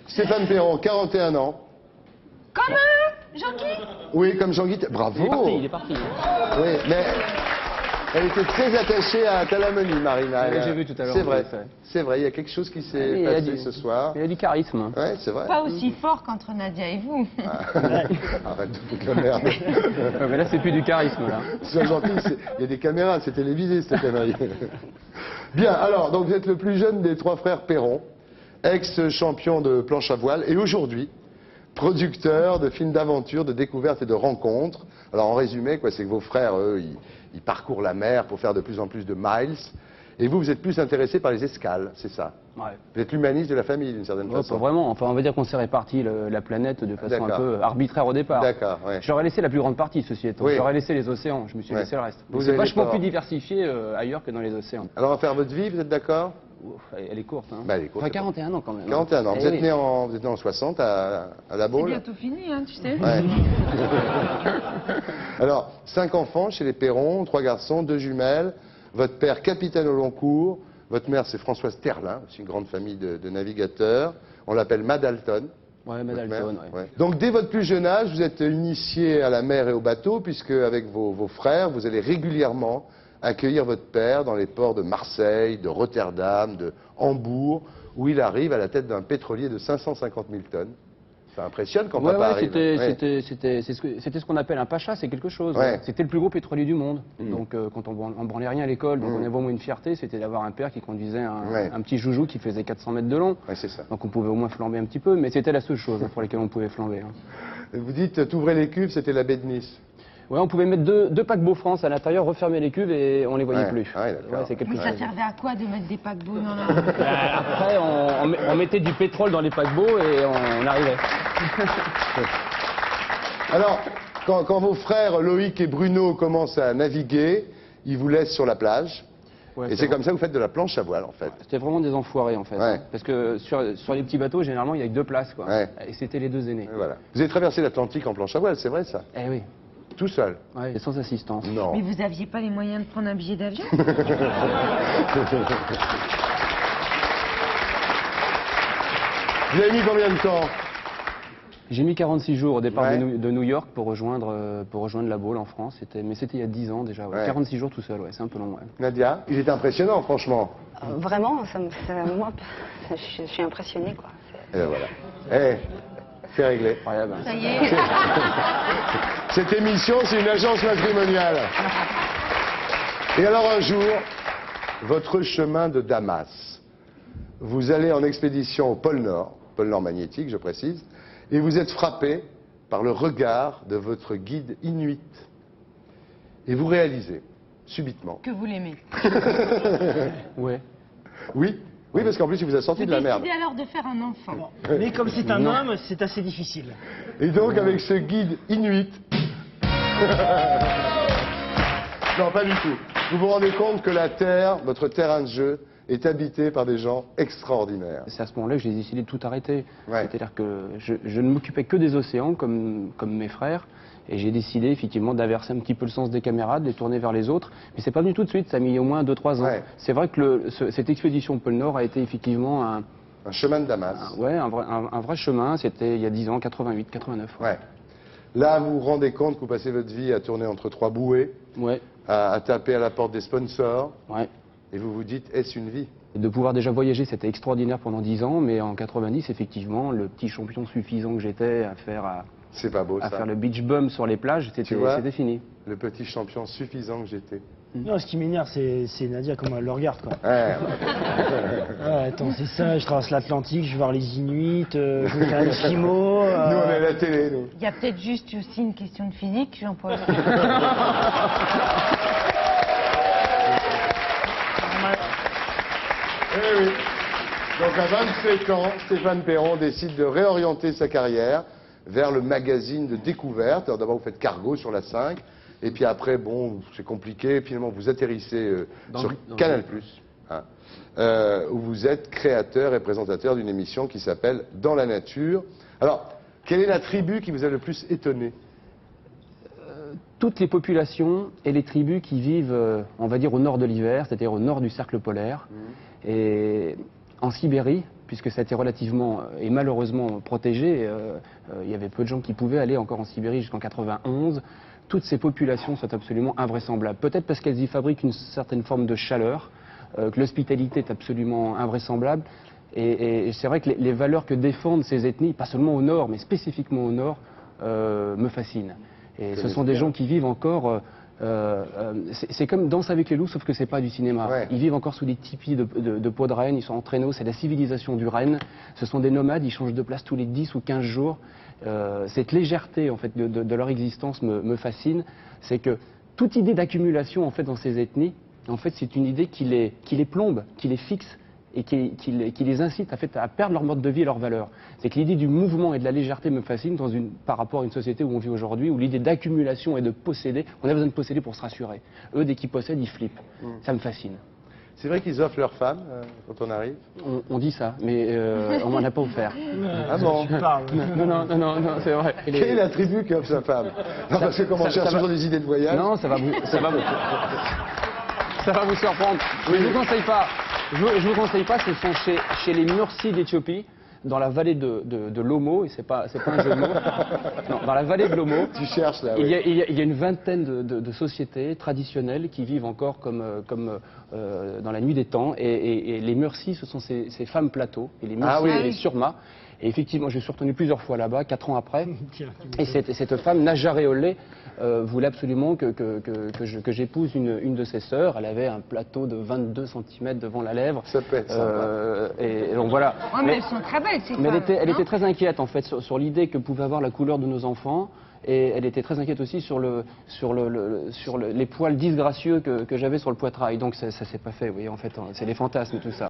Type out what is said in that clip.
Stéphane Perron, 41 ans. Comme Jean-Guy. Oui, comme Jean-Guy. Bravo. Il est parti. Oui, mais elle était très attachée à Talamoni, Marina. Oui, j'ai vu tout à l'heure. C'est vrai, il y a quelque chose qui s'est il passé ce soir. Il y a du charisme. Ouais, c'est vrai. Pas aussi fort qu'entre Nadia et vous. Arrête de foutre la merde. Mais là, c'est plus du charisme, là. C'est gentil, il y a des caméras, c'est télévisé, cette connerie. Bien, alors, donc vous êtes le plus jeune des trois frères Perron, ex-champion de planche à voile, et aujourd'hui, producteur de films d'aventure, de découvertes et de rencontres. Alors, en résumé, quoi, c'est que vos frères, eux, ils parcourent la mer pour faire de plus en plus de miles. Et vous, vous êtes plus intéressé par les escales, c'est ça? Ouais. Vous êtes l'humaniste de la famille, d'une certaine façon. Pas vraiment. Enfin, on va dire qu'on s'est réparti la planète de façon un peu arbitraire au départ. D'accord, ouais. J'aurais laissé la plus grande partie, ceci étant. Oui. J'aurais laissé les océans, je me suis laissé le reste. C'est vachement plus diversifié ailleurs que dans les océans. Alors, on va faire votre vie, vous êtes d'accord? Elle est courte, hein. Bah, elle est courte. Enfin, 41 ans quand même. 41 ans. Vous êtes né en 60 à La Baule. C'est bientôt fini, hein, tu sais. Ouais. Alors, 5 enfants chez les Perron, 3 garçons, 2 jumelles. Votre père, capitaine au long cours. Votre mère, c'est Françoise Terlin, aussi une grande famille de navigateurs. On l'appelle Madalton. Ouais, Madalton, ouais. Donc, dès votre plus jeune âge, vous êtes initié à la mer et au bateau, puisque avec vos frères, vous allez régulièrement accueillir votre père dans les ports de Marseille, de Rotterdam, de Hambourg, où il arrive à la tête d'un pétrolier de 550 000 tonnes. Ça impressionne quand papa arrive. C'était ce qu'on appelle un pacha, c'est quelque chose. Ouais. C'était le plus gros pétrolier du monde. Donc quand on branlait rien à l'école, donc on avait au moins une fierté, c'était d'avoir un père qui conduisait un petit joujou qui faisait 400 mètres de long. Ouais, c'est ça. Donc on pouvait au moins flamber un petit peu, mais c'était la seule chose pour laquelle on pouvait flamber. Vous dites, t'ouvrais les cuves, c'était la baie de Nice. Ouais, on pouvait mettre deux paquebots France à l'intérieur, refermer les cuves et on les voyait plus. Ouais, d'accord. C'est quelque Mais chose. ça servait à quoi de mettre des paquebots dans la... Après, on mettait du pétrole dans les paquebots et on arrivait. Alors, quand vos frères Loïc et Bruno commencent à naviguer, ils vous laissent sur la plage. Ouais, et c'est comme ça que vous faites de la planche à voile, en fait. C'était vraiment des enfoirés, en fait. Ouais. Parce que sur les petits bateaux, généralement, il n'y a que 2 places, quoi. Ouais. Et c'était les 2 aînés. Et voilà. Vous avez traversé l'Atlantique en planche à voile, c'est vrai ça? Eh oui. Tout seul? Ouais, et sans assistance. Non. Mais vous aviez pas les moyens de prendre un billet d'avion? Vous avez mis combien de temps? J'ai mis 46 jours au départ Ouais. de New York pour rejoindre La Baule en France. Mais c'était il y a 10 ans déjà. Ouais. Ouais. 46 jours tout seul, ouais, c'est un peu long. Ouais. Nadia? Il est impressionnant, franchement. Vraiment, moi, je suis impressionnée, quoi. Et voilà. Eh, c'est réglé. Incroyable. Ça y est. Cette émission, c'est une agence matrimoniale. Et alors un jour, votre chemin de Damas. Vous allez en expédition au pôle Nord magnétique, je précise, et vous êtes frappé par le regard de votre guide inuit. Et vous réalisez, subitement. Que vous l'aimez. Ouais. Oui, oui, parce qu'en plus, il vous a sorti Vous de la merde. décidez alors de faire un enfant. Mais comme c'est un homme, c'est assez difficile. Et donc, avec ce guide inuit... Non, pas du tout. Vous vous rendez compte que la Terre, votre terrain de jeu, est habité par des gens extraordinaires. C'est à ce moment-là que j'ai décidé de tout arrêter. Ouais. C'est-à-dire que je ne m'occupais que des océans comme mes frères. Et j'ai décidé effectivement d'inverser un petit peu le sens des caméras, de les tourner vers les autres. Mais c'est pas venu tout de suite, ça a mis au moins 2-3 ans. Ouais. C'est vrai que cette expédition au pôle Nord a été effectivement Un chemin de Damas. un vrai chemin. C'était il y a 10 ans, 88, 89. Ouais. Là, vous vous rendez compte que vous passez votre vie à tourner entre 3 bouées, Ouais. à taper à la porte des sponsors, Ouais. et vous vous dites, est-ce une vie? Et de pouvoir déjà voyager, c'était extraordinaire pendant 10 ans, mais en 90, effectivement, le petit champion suffisant que j'étais à faire C'est pas beau, ça. le beach bum sur les plages, Tu vois c'était fini. Le petit champion suffisant que j'étais. Non, ce qui m'énerve, c'est Nadia, comment elle le regarde, quoi. Ouais. Ah, attends, c'est ça, je traverse l'Atlantique, je vais voir les Inuits, je vais faire un Eskimo. Nous, on est à la télé, nous. Il y a peut-être juste aussi une question de physique, Jean-Paul. Eh oui. Donc à 27 ans, Stéphane Perron décide de réorienter sa carrière vers le magazine de découverte. Alors d'abord vous faites Cargo sur la 5, et puis après, bon, c'est compliqué, finalement vous atterrissez sur Canal+, hein, où vous êtes créateur et présentateur d'une émission qui s'appelle Dans la nature. Alors, quelle est la tribu qui vous a le plus étonné? Toutes les populations et les tribus qui vivent, on va dire, au nord de l'hiver, c'est-à-dire au nord du cercle polaire, et en Sibérie, puisque ça a été relativement et malheureusement protégé. Il y avait peu de gens qui pouvaient aller encore en Sibérie jusqu'en 91. Toutes ces populations sont absolument invraisemblables. Peut-être parce qu'elles y fabriquent une certaine forme de chaleur, que l'hospitalité est absolument invraisemblable. Et c'est vrai que les valeurs que défendent ces ethnies, pas seulement au nord, mais spécifiquement au nord, me fascinent. Et ce sont des gens qui vivent encore... c'est comme Danse avec les loups, sauf que c'est pas du cinéma. Ouais. Ils vivent encore sous des tipis de peau de renne, ils sont en traîneau, c'est la civilisation du renne. Ce sont des nomades, ils changent de place tous les 10 ou 15 jours. Cette légèreté en fait, de leur existence me fascine. C'est que toute idée d'accumulation en fait, dans ces ethnies, en fait, c'est une idée qui les plombe, qui les fixe et qui les incite en fait, à perdre leur mode de vie et leurs valeurs. C'est que l'idée du mouvement et de la légèreté me fascine par rapport à une société où on vit aujourd'hui, où l'idée d'accumulation et de posséder, on a besoin de posséder pour se rassurer. Eux, dès qu'ils possèdent, ils flippent. Ça me fascine. C'est vrai qu'ils offrent leurs femmes quand on arrive. On dit ça, mais on m'en a pas offert. Ah bon? Tu parles. Non, c'est vrai. Quel est l'attribut qu'offre sa femme? Non, parce que comme on cherche toujours des idées de voyage. Non, ça va vous surprendre. Mais je vous conseille pas. Je vous conseille pas. Ce sont chez les Mursi d'Éthiopie, dans la vallée de l'Omo, et c'est pas un jeu de mots. Non, dans la vallée de l'Omo. Tu cherches là. Il Oui. y a une vingtaine de sociétés traditionnelles qui vivent encore comme dans la nuit des temps. Et les Mursi, ce sont ces femmes plateaux, et les Mursi, Ah oui. et les Surma. Et effectivement, je suis retourné plusieurs fois là-bas, 4 ans après. Tiens, Et cette femme, Najaréolé, voulait absolument que j'épouse une de ses sœurs. Elle avait un plateau de 22 cm devant la lèvre. Ça peut être sympa. Et donc voilà. Oh, mais elles sont très belles, ces Mais femmes. elle non était très inquiète en fait sur l'idée que pouvait avoir la couleur de nos enfants. Et elle était très inquiète aussi sur les poils disgracieux que j'avais sur le poitrail. Donc ça s'est pas fait, oui, en fait, c'est les fantasmes tout ça.